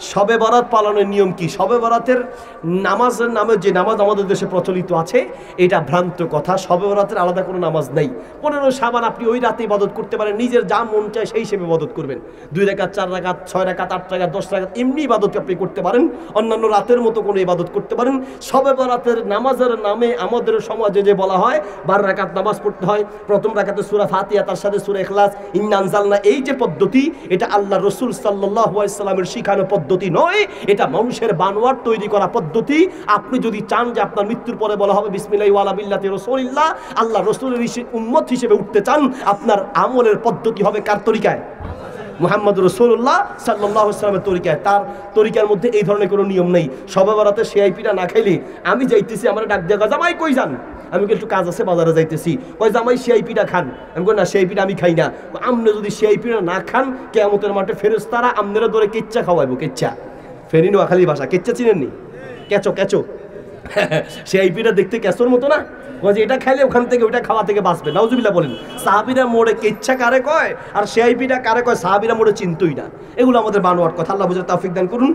শবে বরাত পালনের নিয়ম কি? শবে বরাতের নামাজের নামে যে নামাজ আমাদের দেশে প্রচলিত আছে এটা ভ্রান্ত কথা। শবে বরাতের আলাদা কোনো নামাজ নেই। 15 শাবান আপনি ওই রাতে ইবাদত করতে পারেন, নিজের যা মন চায় সেই হিসেবে ইবাদত করবেন। 2 রাকাত, 4 রাকাত, 6 রাকাত, 8 রাকাত, 10 রাকাত এমনি ইবাদত আপনি করতে পারেন, অন্যান্য রাতের মতো কোনো ইবাদত করতে পারেন। শবে বরাতের নামাজের নামে আমাদের সমাজে যে বলা হয় 12 রাকাত নামাজ পড়তে হয়, প্রথম রাকাতে সূরা ফাতিহা, তার সাথে সূরা ইখলাস, ইন্না আনজালনা, এই যে পদ্ধতি এটা আল্লাহ রাসূল সাল্লাল্লাহু আলাইহি সাল্লামের শিখানো পদ্ধতি নয়, এটা মানুষের বানোয়াট তৈরি করা পদ্ধতি। আপনি যদি চান যে আপনার মৃত্যুর পরে বলা হবে বিসমিল্লাহি ওয়ালা বিল্লাহি রাসূলিল্লাহ, আল্লাহ রাসূলের উম্মত হিসেবে উঠতে চান, আপনার আমলের পদ্ধতি হবে কার তরিকায়? মুহাম্মদ রাসূলুল্লাহ সাল্লাল্লাহু আলাইহি ওয়াসাল্লামের তরিকায়। তার তরিকার মধ্যে এই ধরনের কোনো নিয়ম নেই। শবে বরাতে সিআইপিটা না খাইলে আমি যাইতেছি, আমার ডাক দিয়া জামাই কই যান, আমি একটু কাজ আছে বাজারে যাইতেছি, কই জামাই সিআইপিটা খান, আমি কই না সিআইপিটা আমি খাই না। আপনি যদি সিআইপিটা না খান কিয়ামতের মাঠে ফেরেশতারা আপনারা ধরে কেচ্চা খাওয়াইবো। কেচ্চা ফেনী নোয়াখালীর ভাষা, কেচ্চা চিনেননি? কেঁচো কেঁচো সিআইপিটা দেখতে কেঁচোর মতো না, এটা খাইলে ওখান থেকে ওইটা খাওয়া থেকে বাঁচবে। নাউজুবিল্লাহ বলেন। সাহাবীরা মোড়ে কেচ্ছা কারে কয় আর সিআইপিটা কারে কয় সাহাবীরা মোড়ে চিনতই না। এগুলো আমাদের বানোয়াট কথা। আল্লাহ বুঝার তৌফিক দান করুন।